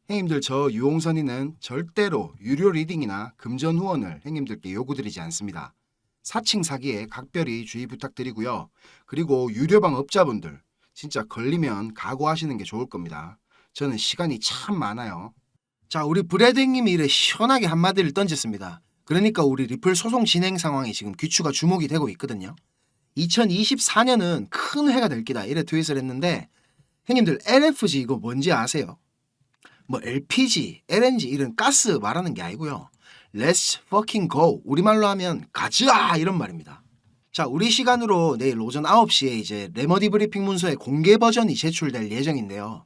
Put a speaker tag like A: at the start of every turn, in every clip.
A: 형님들, 저 유홍선이는 절대로 유료 리딩이나 금전 후원을 형님들께 요구드리지 않습니다. 사칭 사기에 각별히 주의 부탁드리고요. 그리고 유료방 업자분들 진짜 걸리면 각오하시는 게 좋을 겁니다. 저는 시간이 참 많아요.
B: 자, 우리 브래드 형님이 이래 시원하게 한마디를 던졌습니다. 그러니까 우리 리플 소송 진행 상황이 지금 귀추가 주목이 되고 있거든요. 2024년은 큰 해가 될 기다 이래 트윗을 했는데, 형님들 LFG 이거 뭔지 아세요? 뭐 LPG, LNG 이런 가스 말하는 게 아니고요. Let's fucking go. 우리말로 하면 가자 이런 말입니다. 자, 우리 시간으로 내일 오전 9시에 이제 레머디 브리핑 문서의 공개 버전이 제출될 예정인데요.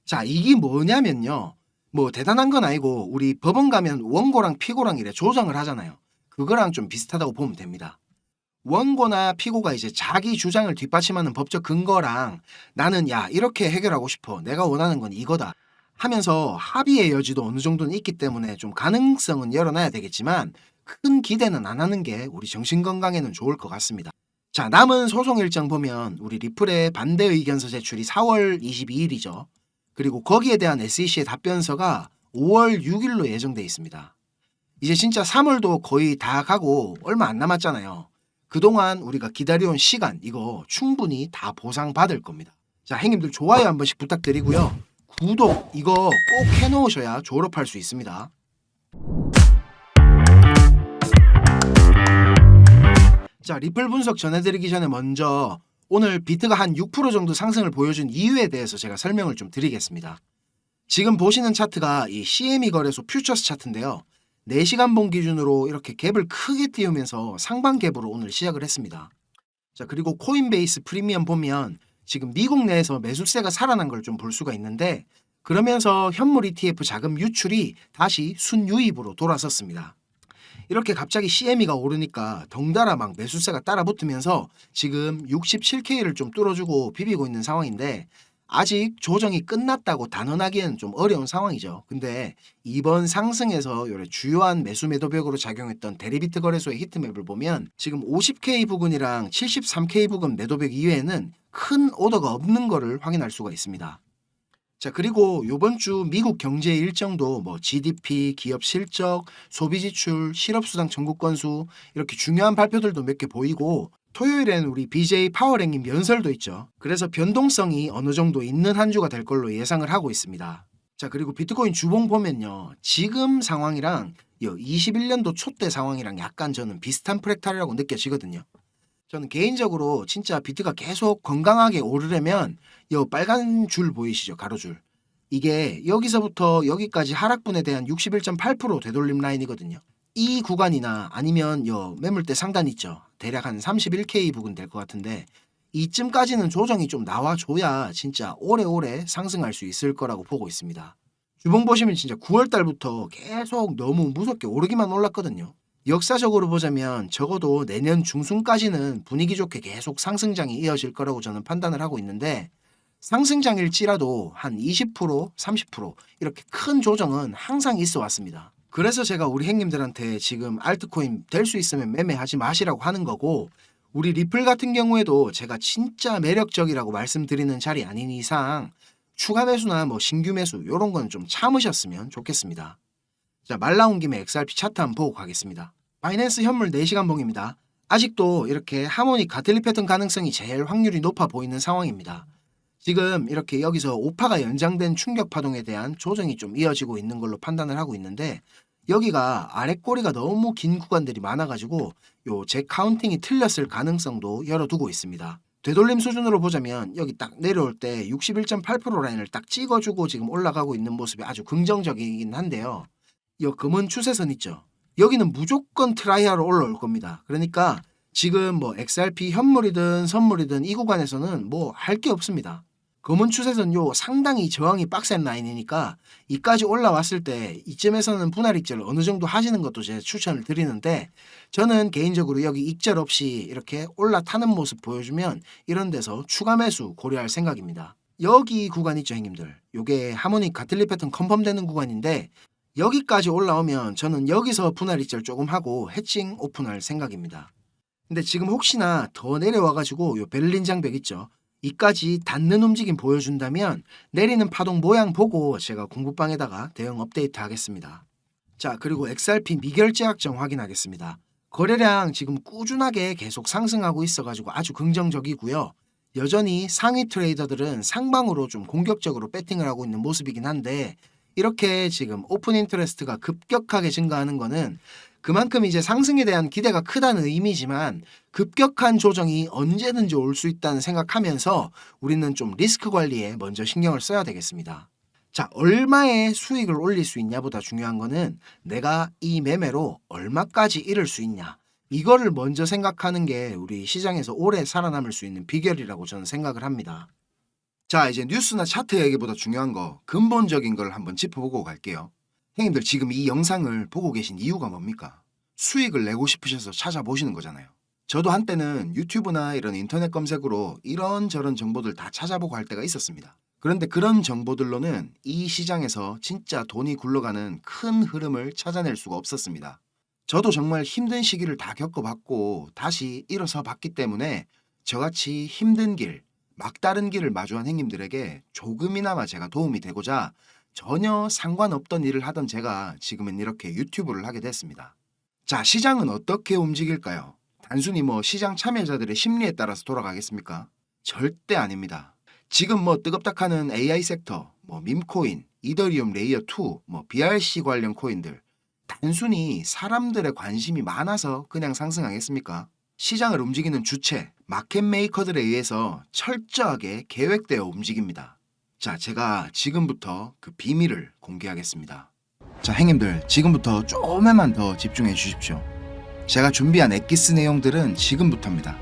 B: 자, 이게 뭐냐면요. 뭐 대단한 건 아니고 우리 법원 가면 원고랑 피고랑 이래 조정을 하잖아요. 그거랑 좀 비슷하다고 보면 됩니다. 원고나 피고가 이제 자기 주장을 뒷받침하는 법적 근거랑 나는 야 이렇게 해결하고 싶어. 내가 원하는 건 이거다. 하면서 합의의 여지도 어느 정도는 있기 때문에 좀 가능성은 열어놔야 되겠지만 큰 기대는 안 하는 게 우리 정신건강에는 좋을 것 같습니다. 자, 남은 소송 일정 보면 우리 리플의 반대 의견서 제출이 4월 22일이죠. 그리고 거기에 대한 SEC의 답변서가 5월 6일로 예정돼 있습니다. 이제 진짜 3월도 거의 다 가고 얼마 안 남았잖아요. 그동안 우리가 기다려온 시간 이거 충분히 다 보상받을 겁니다. 자, 형님들 좋아요 한 번씩 부탁드리고요. 구독 이거 꼭 해놓으셔야 졸업할 수 있습니다. 자, 리플 분석 전해드리기 전에 먼저 오늘 비트가 한 6% 정도 상승을 보여준 이유에 대해서 제가 설명을 좀 드리겠습니다. 지금 보시는 차트가 이 CME 거래소 퓨처스 차트인데요. 4시간 본 기준으로 이렇게 갭을 크게 띄우면서 상방 갭으로 오늘 시작을 했습니다. 자, 그리고 코인베이스 프리미엄 보면 지금 미국 내에서 매수세가 살아난 걸 좀 볼 수가 있는데, 그러면서 현물 ETF 자금 유출이 다시 순유입으로 돌아섰습니다. 이렇게 갑자기 CME가 오르니까 덩달아 막 매수세가 따라 붙으면서 지금 67K를 좀 뚫어주고 비비고 있는 상황인데, 아직 조정이 끝났다고 단언하기에는 좀 어려운 상황이죠. 근데 이번 상승에서 요래 주요한 매수 매도벽으로 작용했던 데리비트 거래소의 히트맵을 보면 지금 50K 부근이랑 73K 부근 매도벽 이외에는 큰 오더가 없는 거를 확인할 수가 있습니다. 자, 그리고 요번 주 미국 경제 일정도 뭐 GDP, 기업 실적, 소비 지출, 실업수당 청구 건수 이렇게 중요한 발표들도 몇 개 보이고, 토요일엔 우리 BJ 파워랭님 연설도 있죠. 그래서 변동성이 어느 정도 있는 한 주가 될 걸로 예상을 하고 있습니다. 자, 그리고 비트코인 주봉 보면요. 지금 상황이랑 21년도 초 때 상황이랑 약간 저는 비슷한 프랙탈이라고 느껴지거든요. 저는 개인적으로 진짜 비트가 계속 건강하게 오르려면 요 빨간 줄 보이시죠? 가로줄. 이게 여기서부터 여기까지 하락분에 대한 61.8% 되돌림 라인이거든요. 이 구간이나 아니면 요 매물대 상단 있죠. 대략 한 31K 부근 될 것 같은데, 이쯤까지는 조정이 좀 나와줘야 진짜 오래오래 상승할 수 있을 거라고 보고 있습니다. 주봉 보시면 진짜 9월 달부터 계속 너무 무섭게 오르기만 올랐거든요. 역사적으로 보자면 적어도 내년 중순까지는 분위기 좋게 계속 상승장이 이어질 거라고 저는 판단을 하고 있는데, 상승장일지라도 한 20%, 30% 이렇게 큰 조정은 항상 있어 왔습니다. 그래서 제가 우리 형님들한테 지금 알트코인 될 수 있으면 매매하지 마시라고 하는 거고, 우리 리플 같은 경우에도 제가 진짜 매력적이라고 말씀드리는 자리 아닌 이상 추가 매수나 뭐 신규 매수 이런 건 좀 참으셨으면 좋겠습니다. 자, 말 나온 김에 XRP 차트 한번 보고 가겠습니다. 바이낸스 현물 4시간 봉입니다. 아직도 이렇게 하모닉 가틀리 패턴 가능성이 제일 확률이 높아 보이는 상황입니다. 지금 이렇게 여기서 오파가 연장된 충격 파동에 대한 조정이 좀 이어지고 있는 걸로 판단을 하고 있는데, 여기가 아래 꼬리가 너무 긴 구간들이 많아가지고 요 제 카운팅이 틀렸을 가능성도 열어두고 있습니다. 되돌림 수준으로 보자면 여기 딱 내려올 때 61.8% 라인을 딱 찍어주고 지금 올라가고 있는 모습이 아주 긍정적이긴 한데요. 이 금은 추세선 있죠. 여기는 무조건 트라이하러 올라올 겁니다. 그러니까 지금 뭐 XRP 현물이든 선물이든 이 구간에서는 뭐 할 게 없습니다. 검은 추세선 요 상당히 저항이 빡센 라인이니까 이까지 올라왔을 때 이쯤에서는 분할 익절을 어느 정도 하시는 것도 제가 추천을 드리는데, 저는 개인적으로 여기 익절 없이 이렇게 올라타는 모습 보여주면 이런 데서 추가 매수 고려할 생각입니다. 여기 구간 있죠, 형님들. 요게 하모닉 가틀리 패턴 컨펌되는 구간인데, 여기까지 올라오면 저는 여기서 분할 익절 조금 하고 해칭 오픈할 생각입니다. 근데 지금 혹시나 더 내려와가지고 요 베를린 장벽 있죠. 이까지 닿는 움직임 보여준다면 내리는 파동 모양 보고 제가 공부방에다가 대응 업데이트 하겠습니다. 자, 그리고 XRP 미결제 약정 확인하겠습니다. 거래량 지금 꾸준하게 계속 상승하고 있어가지고 아주 긍정적이고요. 여전히 상위 트레이더들은 상방으로 좀 공격적으로 배팅을 하고 있는 모습이긴 한데, 이렇게 지금 오픈 인터레스트가 급격하게 증가하는 거는 그만큼 이제 상승에 대한 기대가 크다는 의미지만, 급격한 조정이 언제든지 올 수 있다는 생각하면서 우리는 좀 리스크 관리에 먼저 신경을 써야 되겠습니다. 자, 얼마의 수익을 올릴 수 있냐보다 중요한 거는 내가 이 매매로 얼마까지 잃을 수 있냐, 이거를 먼저 생각하는 게 우리 시장에서 오래 살아남을 수 있는 비결이라고 저는 생각을 합니다.
A: 자, 이제 뉴스나 차트 얘기보다 중요한 거, 근본적인 걸 한번 짚어보고 갈게요. 형님들 지금 이 영상을 보고 계신 이유가 뭡니까? 수익을 내고 싶으셔서 찾아보시는 거잖아요. 저도 한때는 유튜브나 이런 인터넷 검색으로 이런저런 정보들 다 찾아보고 할 때가 있었습니다. 그런데 그런 정보들로는 이 시장에서 진짜 돈이 굴러가는 큰 흐름을 찾아낼 수가 없었습니다. 저도 정말 힘든 시기를 다 겪어봤고 다시 일어서 봤기 때문에 저같이 힘든 길, 막다른 길을 마주한 형님들에게 조금이나마 제가 도움이 되고자 전혀 상관없던 일을 하던 제가 지금은 이렇게 유튜브를 하게 됐습니다. 자, 시장은 어떻게 움직일까요? 단순히 시장 참여자들의 심리에 따라서 돌아가겠습니까? 절대 아닙니다. 지금 뜨겁다하는 AI 섹터, 밈코인, 이더리움 레이어 2, BRC 관련 코인들, 단순히 사람들의 관심이 많아서 그냥 상승하겠습니까? 시장을 움직이는 주체, 마켓 메이커들에 의해서 철저하게 계획되어 움직입니다. 자, 제가 지금부터 그 비밀을 공개하겠습니다. 자, 형님들 지금부터 조금만 더 집중해 주십시오. 제가 준비한 엑기스 내용들은 지금부터입니다.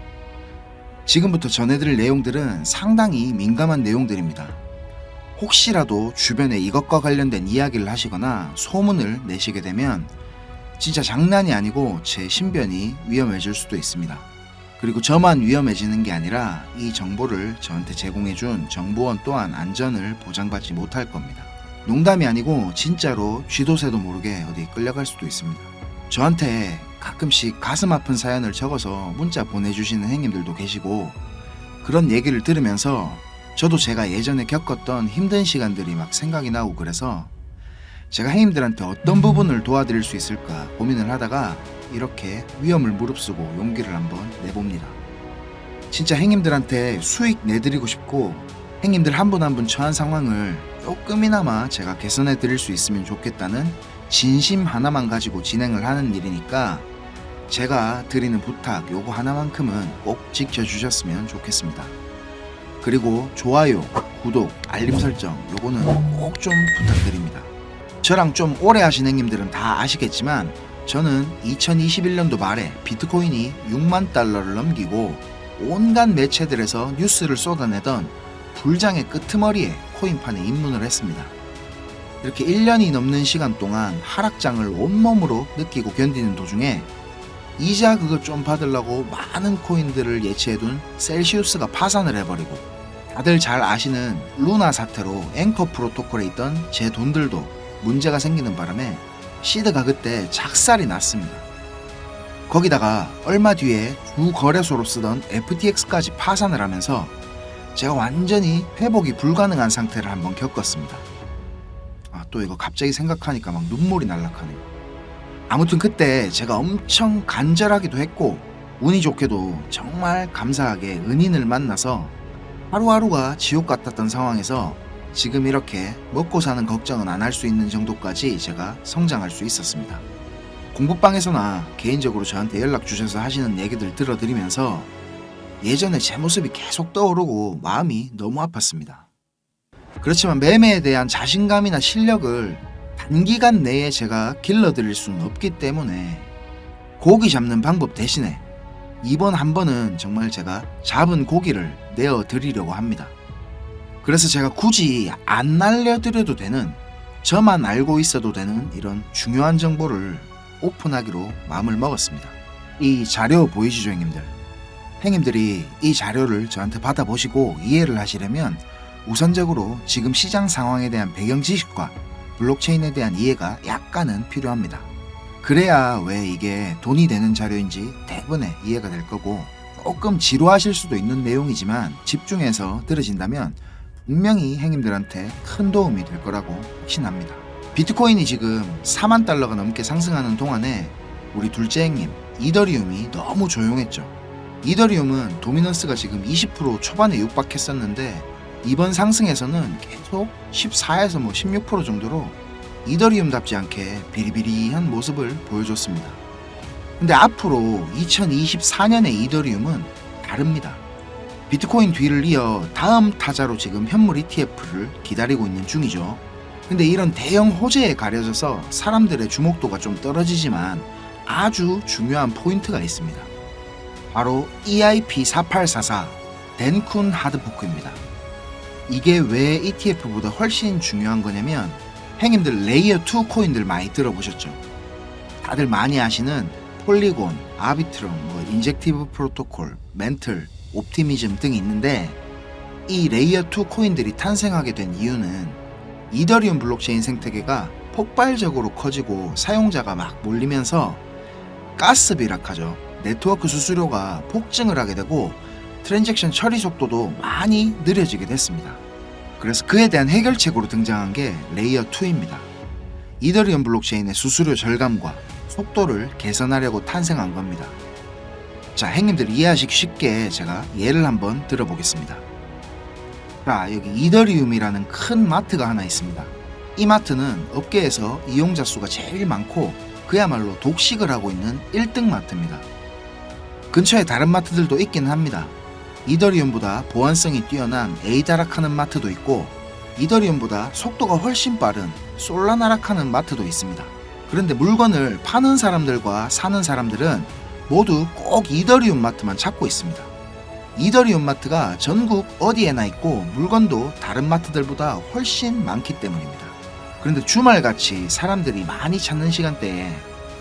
A: 지금부터 전해드릴 내용들은 상당히 민감한 내용들입니다. 혹시라도 주변에 이것과 관련된 이야기를 하시거나 소문을 내시게 되면 진짜 장난이 아니고 제 신변이 위험해질 수도 있습니다. 그리고 저만 위험해지는 게 아니라 이 정보를 저한테 제공해준 정보원 또한 안전을 보장받지 못할 겁니다. 농담이 아니고 진짜로 쥐도 새도 모르게 어디 끌려갈 수도 있습니다. 저한테 가끔씩 가슴 아픈 사연을 적어서 문자 보내주시는 형님들도 계시고, 그런 얘기를 들으면서 저도 제가 예전에 겪었던 힘든 시간들이 막 생각이 나고, 그래서 제가 형님들한테 어떤 부분을 도와드릴 수 있을까 고민을 하다가 이렇게 위험을 무릅쓰고 용기를 한번 내봅니다. 진짜 형님들한테 수익 내드리고 싶고 형님들 한 분 한 분 처한 상황을 조금이나마 제가 개선해 드릴 수 있으면 좋겠다는 진심 하나만 가지고 진행을 하는 일이니까 제가 드리는 부탁 요거 하나만큼은 꼭 지켜주셨으면 좋겠습니다. 그리고 좋아요, 구독, 알림 설정 요거는 꼭 좀 부탁드립니다. 저랑 좀 오래 하신 형님들은 다 아시겠지만 저는 2021년도 말에 비트코인이 6만 달러를 넘기고 온갖 매체들에서 뉴스를 쏟아내던 불장의 끄트머리에 코인판에 입문을 했습니다. 이렇게 1년이 넘는 시간 동안 하락장을 온몸으로 느끼고 견디는 도중에 이자 그거 좀 받으려고 많은 코인들을 예치해둔 셀시우스가 파산을 해버리고, 다들 잘 아시는 루나 사태로 앵커 프로토콜에 있던 제 돈들도 문제가 생기는 바람에 시드가 그때 작살이 났습니다. 거기다가 얼마 뒤에 주 거래소로 쓰던 FTX까지 파산을 하면서 제가 완전히 회복이 불가능한 상태를 한번 겪었습니다. 또 이거 갑자기 생각하니까 막 눈물이 날락하네요. 아무튼 그때 제가 엄청 간절하기도 했고 운이 좋게도 정말 감사하게 은인을 만나서 하루하루가 지옥 같았던 상황에서 지금 이렇게 먹고 사는 걱정은 안 할 수 있는 정도까지 제가 성장할 수 있었습니다. 공부방에서나 개인적으로 저한테 연락 주셔서 하시는 얘기들 들어드리면서 예전에 제 모습이 계속 떠오르고 마음이 너무 아팠습니다. 그렇지만 매매에 대한 자신감이나 실력을 단기간 내에 제가 길러드릴 수는 없기 때문에 고기 잡는 방법 대신에 이번 한 번은 정말 제가 잡은 고기를 내어드리려고 합니다. 그래서 제가 굳이 안 날려드려도 되는, 저만 알고 있어도 되는 이런 중요한 정보를 오픈하기로 마음을 먹었습니다. 이 자료 보이시죠, 형님들? 형님들이 이 자료를 저한테 받아보시고 이해를 하시려면 우선적으로 지금 시장 상황에 대한 배경 지식과 블록체인에 대한 이해가 약간은 필요합니다. 그래야 왜 이게 돈이 되는 자료인지 대부분의 이해가 될 거고, 조금 지루하실 수도 있는 내용이지만 집중해서 들으신다면 분명히 행님들한테 큰 도움이 될 거라고 확신합니다. 비트코인이 지금 4만 달러가 넘게 상승하는 동안에 우리 둘째 행님 이더리움이 너무 조용했죠. 이더리움은 도미넌스가 지금 20% 초반에 육박했었는데 이번 상승에서는 계속 14에서 16% 정도로 이더리움답지 않게 비리비리한 모습을 보여줬습니다. 근데 앞으로 2024년의 이더리움은 다릅니다. 비트코인 뒤를 이어 다음 타자로 지금 현물 ETF를 기다리고 있는 중이죠. 근데 이런 대형 호재에 가려져서 사람들의 주목도가 좀 떨어지지만 아주 중요한 포인트가 있습니다. 바로 EIP4844 덴쿤 하드포크입니다. 이게 왜 ETF보다 훨씬 중요한 거냐면 행님들 레이어 2 코인들 많이 들어보셨죠? 다들 많이 아시는 폴리곤, 아비트럼, 인젝티브 프로토콜, 멘틀, 옵티미즘 등이 있는데 이 레이어 2 코인들이 탄생하게 된 이유는 이더리움 블록체인 생태계가 폭발적으로 커지고 사용자가 막 몰리면서 가스 비락하죠. 네트워크 수수료가 폭증을 하게 되고 트랜잭션 처리 속도도 많이 느려지게 됐습니다. 그래서 그에 대한 해결책으로 등장한 게 레이어 2입니다. 이더리움 블록체인의 수수료 절감과 속도를 개선하려고 탄생한 겁니다. 자, 행님들 이해하시기 쉽게 제가 예를 한번 들어보겠습니다. 자, 여기 이더리움이라는 큰 마트가 하나 있습니다. 이 마트는 업계에서 이용자 수가 제일 많고 그야말로 독식을 하고 있는 1등 마트입니다. 근처에 다른 마트들도 있기는 합니다. 이더리움보다 보안성이 뛰어난 에이다락하는 마트도 있고 이더리움보다 속도가 훨씬 빠른 솔라나락하는 마트도 있습니다. 그런데 물건을 파는 사람들과 사는 사람들은 모두 꼭 이더리움 마트만 찾고 있습니다. 이더리움 마트가 전국 어디에나 있고 물건도 다른 마트들보다 훨씬 많기 때문입니다. 그런데 주말같이 사람들이 많이 찾는 시간대에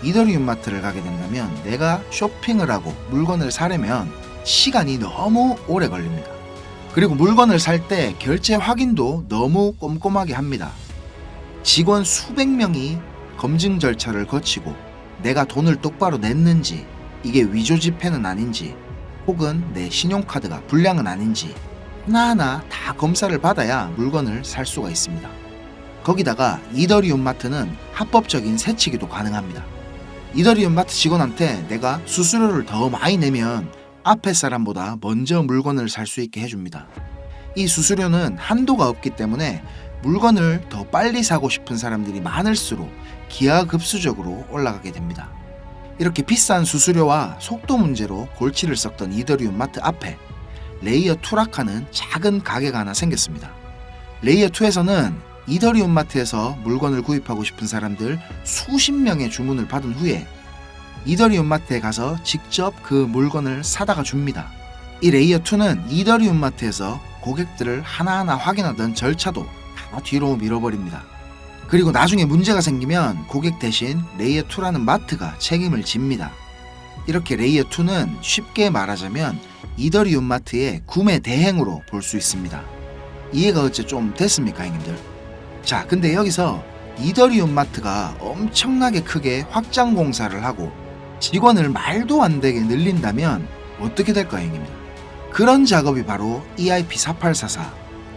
A: 이더리움 마트를 가게 된다면 내가 쇼핑을 하고 물건을 사려면 시간이 너무 오래 걸립니다. 그리고 물건을 살 때 결제 확인도 너무 꼼꼼하게 합니다. 직원 수백 명이 검증 절차를 거치고 내가 돈을 똑바로 냈는지, 이게 위조 지폐는 아닌지, 혹은 내 신용카드가 불량은 아닌지 하나하나 다 검사를 받아야 물건을 살 수가 있습니다. 거기다가 이더리움 마트는 합법적인 세치기도 가능합니다. 이더리움 마트 직원한테 내가 수수료를 더 많이 내면 앞에 사람보다 먼저 물건을 살 수 있게 해줍니다. 이 수수료는 한도가 없기 때문에 물건을 더 빨리 사고 싶은 사람들이 많을수록 기하급수적으로 올라가게 됩니다. 이렇게 비싼 수수료와 속도 문제로 골치를 썩던 이더리움 마트 앞에 레이어 2락하는 작은 가게가 하나 생겼습니다. 레이어 2에서는 이더리움 마트에서 물건을 구입하고 싶은 사람들 수십 명의 주문을 받은 후에 이더리움 마트에 가서 직접 그 물건을 사다가 줍니다. 이 레이어 2는 이더리움 마트에서 고객들을 하나하나 확인하던 절차도 다 뒤로 밀어버립니다. 그리고 나중에 문제가 생기면 고객 대신 레이어 2라는 마트가 책임을 집니다. 이렇게 레이어 2는 쉽게 말하자면 이더리움 마트의 구매 대행으로 볼 수 있습니다. 이해가 어째 좀 됐습니까, 형님들? 자, 근데 여기서 이더리움 마트가 엄청나게 크게 확장 공사를 하고 직원을 말도 안 되게 늘린다면 어떻게 될까요, 형님들? 그런 작업이 바로 EIP4844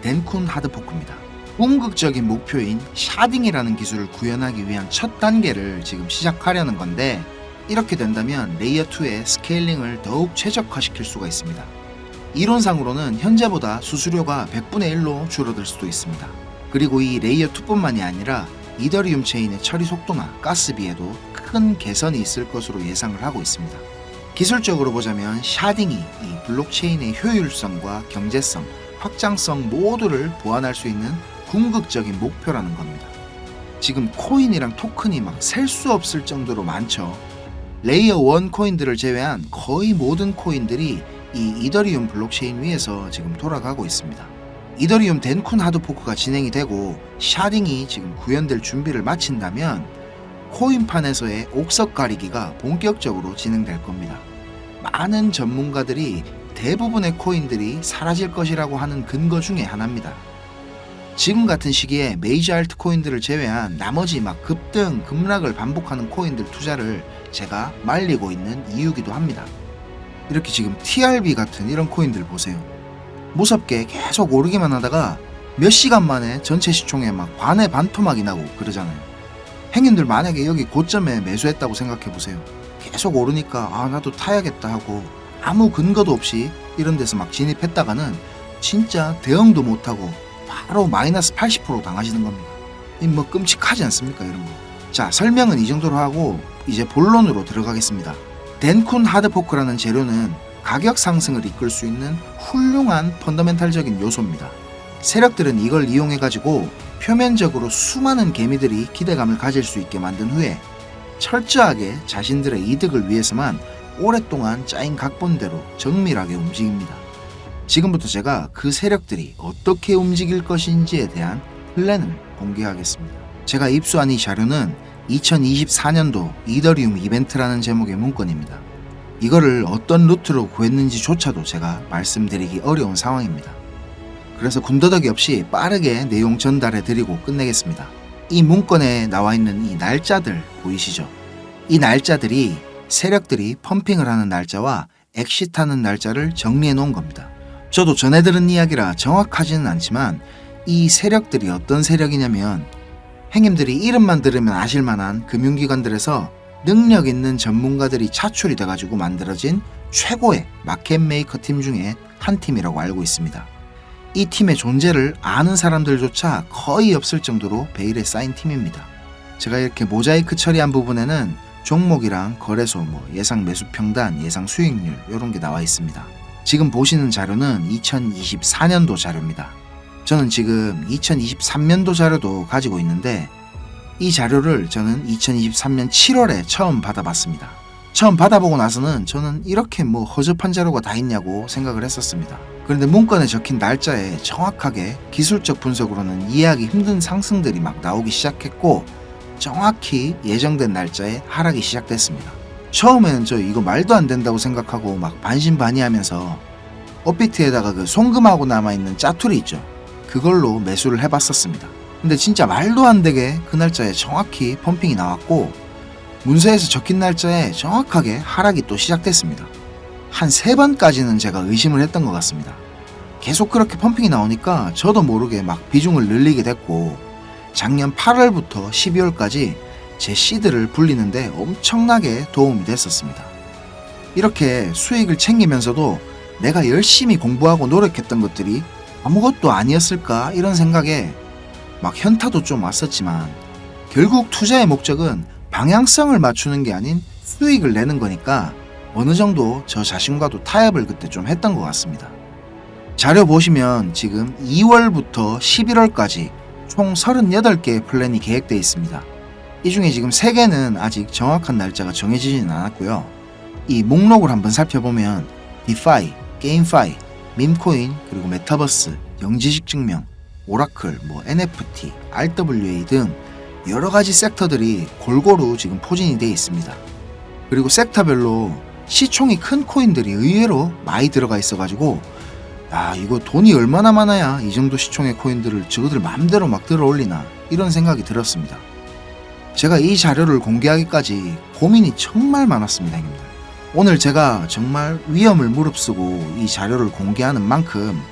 A: 덴쿤 하드포크입니다. 궁극적인 목표인 샤딩이라는 기술을 구현하기 위한 첫 단계를 지금 시작하려는 건데 이렇게 된다면 레이어 2의 스케일링을 더욱 최적화시킬 수가 있습니다. 이론상으로는 현재보다 수수료가 100분의 1로 줄어들 수도 있습니다. 그리고 이 레이어 2뿐만이 아니라 이더리움 체인의 처리 속도나 가스비에도 큰 개선이 있을 것으로 예상을 하고 있습니다. 기술적으로 보자면 샤딩이 이 블록체인의 효율성과 경제성, 확장성 모두를 보완할 수 있는 궁극적인 목표라는 겁니다. 지금 코인이랑 토큰이 막 셀 수 없을 정도로 많죠. 레이어 1 코인들을 제외한 거의 모든 코인들이 이 이더리움 블록체인 위에서 지금 돌아가고 있습니다. 이더리움 덴쿤 하드포크가 진행이 되고 샤딩이 지금 구현될 준비를 마친다면 코인판에서의 옥석 가리기가 본격적으로 진행될 겁니다. 많은 전문가들이 대부분의 코인들이 사라질 것이라고 하는 근거 중에 하나입니다. 지금 같은 시기에 메이저 알트 코인들을 제외한 나머지 막 급등, 급락을 반복하는 코인들 투자를 제가 말리고 있는 이유기도 합니다.
B: 이렇게 지금 TRB 같은 이런 코인들 보세요. 무섭게 계속 오르기만 하다가 몇 시간 만에 전체 시총에 막 반의 반토막이 나고 그러잖아요. 행님들 만약에 여기 고점에 매수했다고 생각해 보세요. 계속 오르니까 아 나도 타야겠다 하고 아무 근거도 없이 이런 데서 막 진입했다가는 진짜 대응도 못하고 바로 마이너스 80% 당하시는 겁니다. 이 뭐 끔찍하지 않습니까 이런 거. 자, 설명은 이 정도로 하고 이제 본론으로 들어가겠습니다. 덴쿤 하드포크라는 재료는 가격 상승을 이끌 수 있는 훌륭한 펀더멘탈적인 요소입니다. 세력들은 이걸 이용해가지고 표면적으로 수많은 개미들이 기대감을 가질 수 있게 만든 후에 철저하게 자신들의 이득을 위해서만 오랫동안 짜인 각본대로 정밀하게 움직입니다. 지금부터 제가 그 세력들이 어떻게 움직일 것인지에 대한 플랜을 공개하겠습니다. 제가 입수한 이 자료는 2024년도 이더리움 이벤트라는 제목의 문건입니다. 이거를 어떤 루트로 구했는지조차도 제가 말씀드리기 어려운 상황입니다. 그래서 군더더기 없이 빠르게 내용 전달해 드리고 끝내겠습니다. 이 문건에 나와 있는 이 날짜들 보이시죠? 이 날짜들이 세력들이 펌핑을 하는 날짜와 엑시트하는 날짜를 정리해 놓은 겁니다. 저도 전해 들은 이야기라 정확하지는 않지만 이 세력들이 어떤 세력이냐면 행님들이 이름만 들으면 아실만한 금융기관들에서 능력 있는 전문가들이 차출이 돼가지고 만들어진 최고의 마켓 메이커 팀 중에 한 팀이라고 알고 있습니다. 이 팀의 존재를 아는 사람들조차 거의 없을 정도로 베일에 쌓인 팀입니다. 제가 이렇게 모자이크 처리한 부분에는 종목이랑 거래소, 예상 매수 평단, 예상 수익률 이런 게 나와 있습니다. 지금 보시는 자료는 2024년도 자료입니다. 저는 지금 2023년도 자료도 가지고 있는데 이 자료를 저는 2023년 7월에 처음 받아봤습니다. 처음 받아보고 나서는 저는 이렇게 허접한 자료가 다 있냐고 생각을 했었습니다. 그런데 문건에 적힌 날짜에 정확하게 기술적 분석으로는 이해하기 힘든 상승들이 막 나오기 시작했고 정확히 예정된 날짜에 하락이 시작됐습니다. 처음에는 저 이거 말도 안 된다고 생각하고 막 반신반의하면서 업비트에다가 그 송금하고 남아있는 짜투리 있죠. 그걸로 매수를 해봤었습니다. 근데 진짜 말도 안 되게 그 날짜에 정확히 펌핑이 나왔고 문서에서 적힌 날짜에 정확하게 하락이 또 시작됐습니다. 한 3번까지는 제가 의심을 했던 것 같습니다. 계속 그렇게 펌핑이 나오니까 저도 모르게 막 비중을 늘리게 됐고 작년 8월부터 12월까지 제 시드를 불리는데 엄청나게 도움이 됐었습니다. 이렇게 수익을 챙기면서도 내가 열심히 공부하고 노력했던 것들이 아무것도 아니었을까 이런 생각에 막 현타도 좀 왔었지만 결국 투자의 목적은 방향성을 맞추는 게 아닌 수익을 내는 거니까 어느 정도 저 자신과도 타협을 그때 좀 했던 것 같습니다. 자료 보시면 지금 2월부터 11월까지 총 38개의 플랜이 계획되어 있습니다. 이 중에 지금 3개는 아직 정확한 날짜가 정해지지는 않았고요. 이 목록을 한번 살펴보면 디파이, 게임파이, 밈코인, 그리고 메타버스, 영지식 증명, 오라클, NFT, RWA 등 여러가지 섹터들이 골고루 지금 포진이 되어 있습니다. 그리고 섹터별로 시총이 큰 코인들이 의외로 많이 들어가 있어가지고 이거 돈이 얼마나 많아야 이 정도 시총의 코인들을 저거들 마음대로 막 들어 올리나 이런 생각이 들었습니다. 제가 이 자료를 공개하기까지 고민이 정말 많았습니다, 형님들. 오늘 제가 정말 위험을 무릅쓰고 이 자료를 공개하는 만큼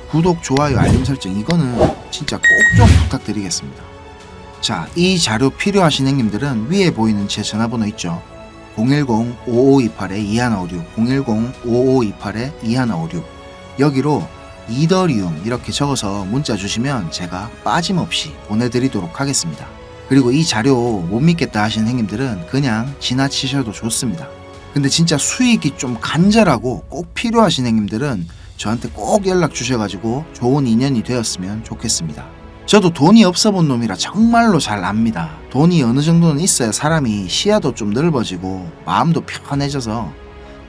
B: 구독, 좋아요, 알림 설정 이거는 진짜 꼭 좀 부탁드리겠습니다. 자, 이 자료 필요하신 형님들은 위에 보이는 제 전화번호 있죠. 010-5528-2156 010-5528-2156 여기로 이더리움 이렇게 적어서 문자 주시면 제가 빠짐없이 보내드리도록 하겠습니다. 그리고 이 자료 못 믿겠다 하시는 형님들은 그냥 지나치셔도 좋습니다. 근데 진짜 수익이 좀 간절하고 꼭 필요하신 형님들은 저한테 꼭 연락 주셔가지고 좋은 인연이 되었으면 좋겠습니다. 저도 돈이 없어 본 놈이라 정말로 잘 압니다. 돈이 어느 정도는 있어야 사람이 시야도 좀 넓어지고 마음도 편해져서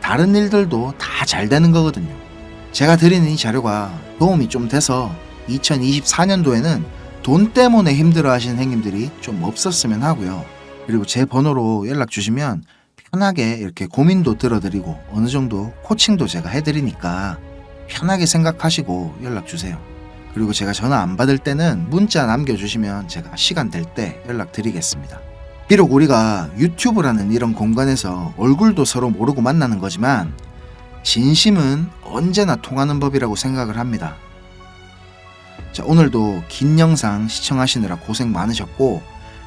B: 다른 일들도 다 잘 되는 거거든요. 제가 드리는 이 자료가 도움이 좀 돼서 2024년도에는 돈 때문에 힘들어 하시는 형님들이 좀 없었으면 하고요. 그리고 제 번호로 연락 주시면 편하게 이렇게 고민도 들어드리고 어느 정도 코칭도 제가 해드리니까 편하게 생각하시고 연락 주세요. 그리고 제가 전화 안 받을 때는 문자 남겨주시면 제가 시간 될 때 연락드리겠습니다. 비록 우리가 유튜브라는 이런 공간에서 얼굴도 서로 모르고 만나는 거지만 진심은 언제나 통하는 법이라고 생각을 합니다. 자, 오늘도 긴 영상 시청하시느라 고생 많으셨고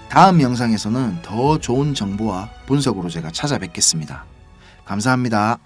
B: 다음 영상에서는 더 좋은 정보와 분석으로 제가 찾아뵙겠습니다. 감사합니다.